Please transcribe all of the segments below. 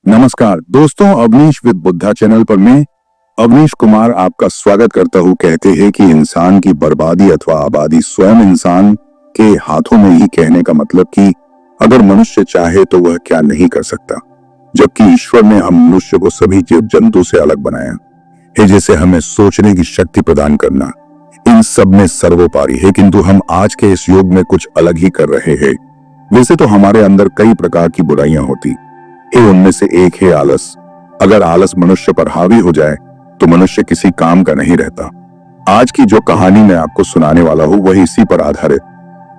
नमस्कार दोस्तों, Awanish with Buddha channel पर मैं अवनीश कुमार आपका स्वागत करता हूं। कहते हैं कि इंसान की बर्बादी अथवा आबादी स्वयं इंसान के हाथों में ही, कहने का मतलब कि अगर मनुष्य चाहे तो वह क्या नहीं कर सकता। जबकि ईश्वर ने हम मनुष्य को सभी जीव जंतु से अलग बनाया है, जैसे हमें सोचने की शक्ति प्रदान करना इन सब में सर्वोपरि है। किंतु हम आज के इस युग में कुछ अलग ही कर रहे हैं। वैसे तो हमारे अंदर कई प्रकार की बुराइयां होती, उनमें से एक है आलस। अगर आलस मनुष्य पर हावी हो जाए तो मनुष्य किसी काम का नहीं रहता। आज की जो कहानी मैं आपको सुनाने वाला हूँ वह इसी पर आधारित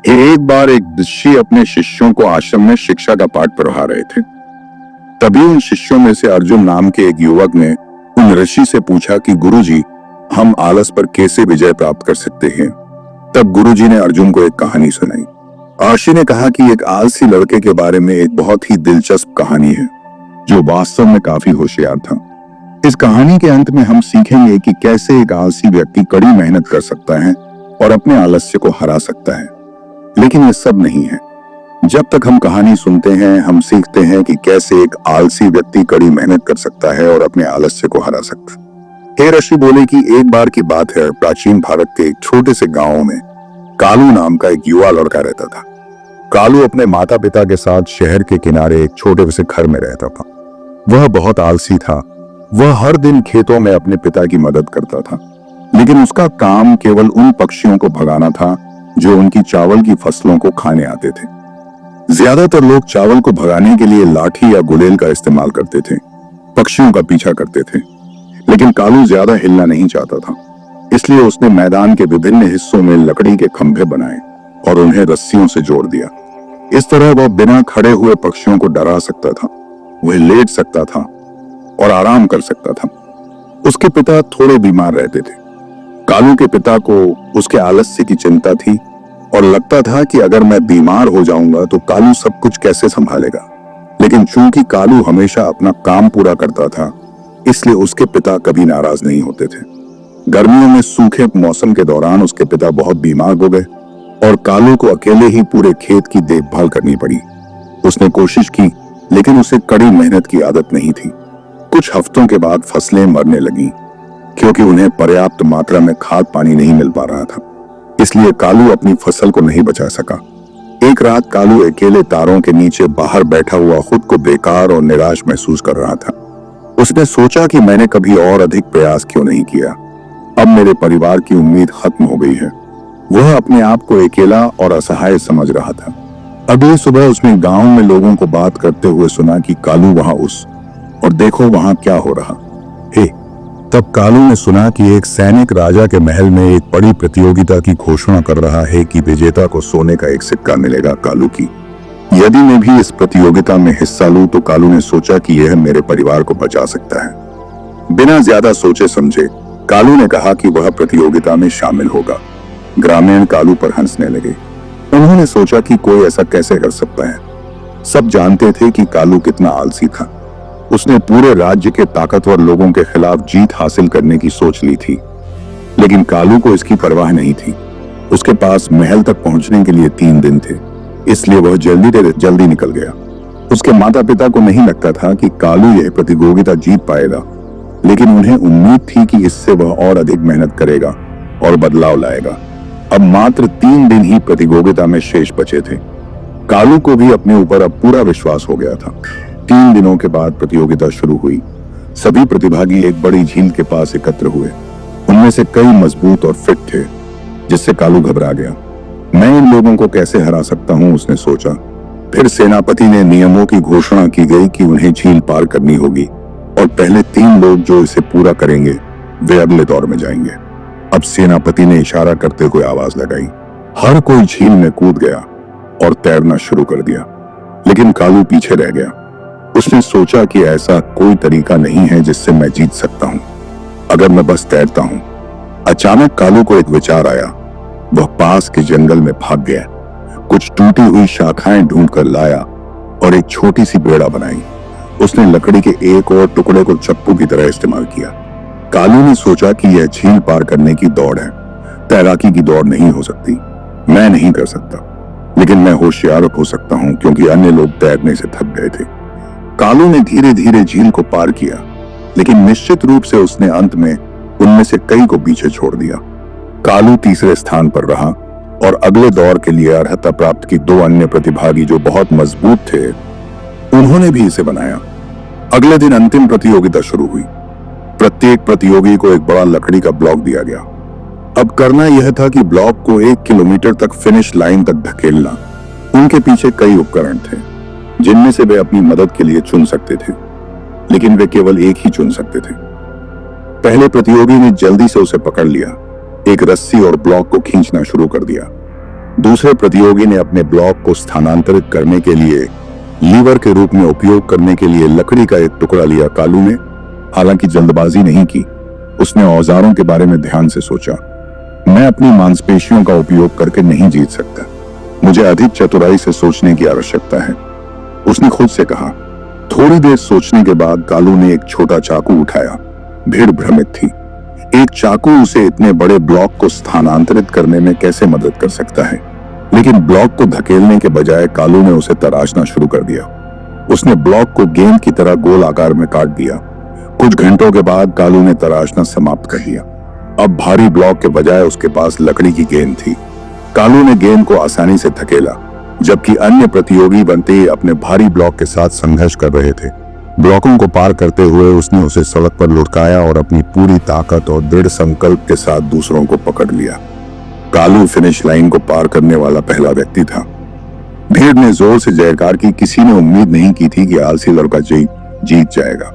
है। एक बार एक ऋषि अपने शिष्यों को आश्रम में शिक्षा का पाठ पढ़ा रहे थे। तभी उन शिष्यों में से अर्जुन नाम के एक युवक ने उन ऋषि से पूछा कि गुरुजी, हम आलस पर कैसे विजय प्राप्त कर सकते हैं। तब गुरुजी ने अर्जुन को एक कहानी सुनाई। ऋषि ने कहा कि एक आलसी लड़के के बारे में एक बहुत ही दिलचस्प कहानी है जो वास्तव में काफी होशियार था। इस कहानी के अंत में हम सीखेंगे कि कैसे एक आलसी व्यक्ति कड़ी मेहनत कर सकता है और अपने आलस्य को हरा सकता है। लेकिन ये सब नहीं है। जब तक हम कहानी सुनते हैं हम सीखते हैं कि कैसे एक आलसी व्यक्ति कड़ी मेहनत कर सकता है और अपने आलस्य को हरा सकता है। ऋषि बोले कि एक बार की बात है, प्राचीन भारत के एक छोटे से गांव में कालू नाम का एक युवा लड़का रहता था। कालू अपने माता पिता के साथ शहर के किनारे एक छोटे से घर में रहता था। वह बहुत आलसी था। वह हर दिन खेतों में अपने पिता की मदद करता था, लेकिन उसका काम केवल उन पक्षियों को भगाना था जो उनकी चावल की फसलों को खाने आते थे। ज्यादातर लोग चावल को भगाने के लिए लाठी या गुलेल का इस्तेमाल करते थे, पक्षियों का पीछा करते थे। लेकिन कालू ज्यादा हिलना नहीं चाहता था, इसलिए उसने मैदान के विभिन्न हिस्सों में लकड़ी के खंभे बनाए और उन्हें रस्सियों से जोड़ दिया। इस तरह वह बिना खड़े हुए पक्षियों को डरा सकता था, वह लेट सकता था और आराम कर सकता था। उसके पिता थोड़े बीमार रहते थे। कालू के पिता को उसके आलस्य की चिंता थी और लगता था कि अगर मैं बीमार हो जाऊंगा तो कालू सब कुछ कैसे संभालेगा। लेकिन चूंकि कालू हमेशा अपना काम पूरा करता था, इसलिए उसके पिता कभी नाराज नहीं होते थे। गर्मियों में सूखे मौसम के दौरान उसके पिता बहुत बीमार हो गए और कालू को अकेले ही पूरे खेत की देखभाल करनी पड़ी। उसने कोशिश की, लेकिन उसे कड़ी मेहनत की आदत नहीं थी। कुछ हफ्तों के बाद फसलें मरने लगीं, क्योंकि उन्हें पर्याप्त मात्रा में खाद पानी नहीं मिल पा रहा था। इसलिए कालू अपनी फसल को नहीं बचा सका। एक रात कालू अकेले तारों के नीचे बाहर बैठा हुआ खुद को बेकार और निराश महसूस कर रहा था। उसने सोचा कि मैंने कभी और अधिक प्रयास क्यों नहीं किया। अब मेरे परिवार की उम्मीद खत्म हो गई है। वह अपने आप को अकेला और असहाय समझ रहा था। अगली सुबह उसने गांव में लोगों को बात करते हुए सुना कि कालू वहां और देखो वहां क्या हो रहा है। तब कालू ने सुना कि एक सैनिक राजा के महल में एक बड़ी प्रतियोगिता की घोषणा कर रहा है कि विजेता को सोने का एक सिक्का मिलेगा कालू की। यदि मैं भी इस प्रतियोगिता में हिस्सा लूं तो कालू ने सोचा कि यह मेरे परिवार को बचा सकता है। बिना ज्यादा सोचे समझे कालू ने कहा कि वह प्रतियोगिता में शामिल होगा। ग्रामीण कालू पर हंसने लगे। उन्होंने सोचा कि कोई ऐसा कैसे कर सकता है। सब जानते थे कि कालू कितना आलसी था। उसने पूरे राज्य के ताकतवर लोगों के खिलाफ जीत हासिल करने की सोच ली थी, लेकिन कालू को इसकी परवाह नहीं थी। उसके पास महल तक पहुंचने के लिए 3 दिन थे, इसलिए वह जल्दी निकल गया। उसके माता पिता को नहीं लगता था कि कालू यह प्रतियोगिता जीत पाएगा, लेकिन उन्हें उम्मीद थी कि इससे वह और अधिक मेहनत करेगा और बदलाव लाएगा। अब मात्र 3 दिन ही प्रतियोगिता में शेष बचे थे। कालू को भी अपने ऊपर अब पूरा विश्वास हो गया था। 3 दिनों के बाद प्रतियोगिता शुरू हुई। सभी प्रतिभागी एक बड़ी झील के पास एकत्र हुए। उनमें से कई मजबूत और फिट थे, जिससे कालू घबरा गया। मैं इन लोगों को कैसे हरा सकता हूं, उसने सोचा। फिर सेनापति ने नियमों की घोषणा की गई कि उन्हें झील पार करनी होगी और पहले 3 लोग जो इसे पूरा करेंगे वे अगले दौर में जाएंगे। अब सेनापति ने इशारा करते हुए आवाज लगाई। हर कोई झील में कूद गया और तैरना शुरू कर दिया, लेकिन कालू पीछे रह गया। उसने सोचा कि ऐसा कोई तरीका नहीं है जिससे मैं जीत सकता हूं, अगर मैं बस तैरता हूं। अचानक कालू को एक विचार आया। वह पास के जंगल में भाग गया, कुछ टूटी हुई शाखाएं ढूंढकर लाया और एक छोटी सी बेड़ा बनाई। उसने लकड़ी के एक और टुकड़े को चप्पू की तरह इस्तेमाल किया। कालू ने सोचा कि यह झील पार करने की दौड़ है, तैराकी की दौड़ नहीं हो सकती। मैं नहीं कर सकता, लेकिन मैं होशियार हो सकता हूं, क्योंकि अन्य लोग तैरने से थक गए थे। कालू ने धीरे धीरे झील को पार किया, लेकिन निश्चित रूप से उसने अंत में उनमें से कई को पीछे छोड़ दिया। कालू तीसरे स्थान पर रहा और अगले दौर के लिए अर्हता प्राप्त की दो अन्य प्रतिभागी जो बहुत मजबूत थे, उन्होंने भी इसे बनाया। अगले दिन अंतिम प्रतियोगिता शुरू हुई। प्रत्येक प्रतियोगी को एक बड़ा लकड़ी का ब्लॉक दिया गया। अब करना यह था कि ब्लॉक को 1 किलोमीटर तक फिनिश लाइन तक धकेलना। उनके पीछे कई उपकरण थे जिनमें से वे अपनी मदद के लिए चुन सकते थे, लेकिन वे केवल एक ही चुन सकते थे। पहले प्रतियोगी ने जल्दी से उसे पकड़ लिया, एक रस्सी और ब्लॉक को खींचना शुरू कर दिया। दूसरे प्रतियोगी ने अपने ब्लॉक को स्थानांतरित करने के लिए लीवर के रूप में उपयोग करने के लिए लकड़ी का एक टुकड़ा लिया। कालू ने हालांकि जल्दबाजी नहीं की, उसने औजारों के बारे में ध्यान से सोचा। मैं अपनी मांसपेशियों का उपयोग करके नहीं जीत सकता, मुझे अधिक चतुराई से सोचने की आवश्यकता है, उसने खुद से कहा। थोड़ी देर सोचने के बाद कालू ने एक छोटा चाकू उठाया। भीड़ भ्रमित थी। एक चाकू उसे इतने बड़े ब्लॉक को स्थानांतरित करने में कैसे मदद कर सकता है? लेकिन ब्लॉक को धकेलने के बजाय कालू ने उसे तराशना शुरू कर दिया। उसने ब्लॉक को गेंद की तरह गोल आकार में काट दिया। कुछ घंटों के बाद कालू ने तराशना समाप्त कर दिया। अब भारी ब्लॉक के बजाय उसके पास लकड़ी की गेंद थी। कालू ने गेंद को आसानी से धकेला, जबकि अन्य प्रतियोगी बनते ही अपने भारी ब्लॉक के साथ संघर्ष कर रहे थे। ब्लॉकों को पार करते हुए उसने उसे सड़क पर लुढ़काया और अपनी पूरी ताकत और दृढ़ संकल्प के साथ दूसरों को पकड़ लिया। कालू फिनिश लाइन को पार करने वाला पहला व्यक्ति था। भीड़ ने जोर से जयकार की। किसी ने उम्मीद नहीं की थी कि आलसी लड़का जीत जाएगा।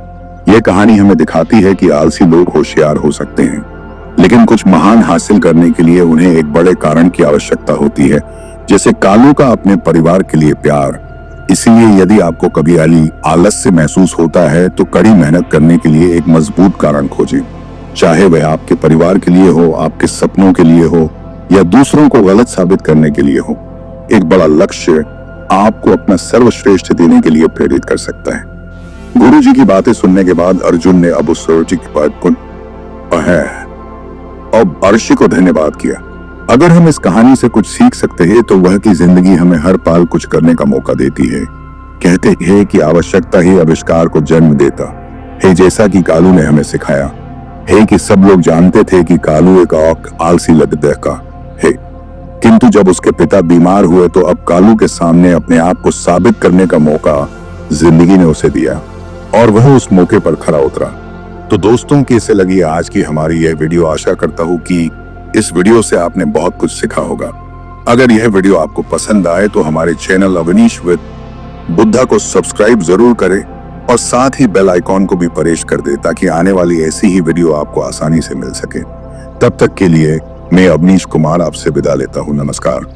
यह कहानी हमें दिखाती है कि आलसी लोग होशियार हो सकते हैं, लेकिन कुछ महान हासिल करने के लिए उन्हें एक बड़े कारण की आवश्यकता होती है, जैसे कालू का अपने परिवार के लिए प्यार। इसीलिए यदि आपको कभी आलस्य महसूस होता है तो कड़ी मेहनत करने के लिए एक मजबूत कारण खोजें, चाहे वह आपके परिवार के लिए हो, आपके सपनों के लिए हो या दूसरों को गलत साबित करने के लिए हो। एक बड़ा लक्ष्य आपको अपना सर्वश्रेष्ठ देने के लिए प्रेरित कर सकता है। गुरुजी की बातें सुनने के बाद अर्जुन ने अब उस सरोजी की बात अब अर्शी को धन्यवाद किया। अगर हम इस कहानी से कुछ सीख सकते हैं तो वह कि जिंदगी हमें हर पल कुछ करने का मौका देती है। कहते हैं कि आवश्यकता ही आविष्कार को जन्म देता है, जैसा कि कालू ने हमें सिखाया है कि सब लोग जानते थे कि कालू एक आलसी लड़का है, किंतु जब उसके पिता बीमार हुए तो अब कालू के सामने अपने आप को साबित करने का मौका जिंदगी ने उसे दिया और वह उस मौके पर खरा उतरा। तो दोस्तों, कैसे लगी आज की हमारी यह वीडियो? आशा करता हूँ कि इस वीडियो से आपने बहुत कुछ सीखा होगा। अगर यह वीडियो आपको पसंद आए तो हमारे चैनल अवनीश विद बुद्धा को सब्सक्राइब जरूर करें और साथ ही बेल आइकॉन को भी प्रेस कर दे ताकि आने वाली ऐसी ही वीडियो आपको आसानी से मिल सके। तब तक के लिए मैं अवनीश कुमार आपसे विदा लेता हूँ। नमस्कार।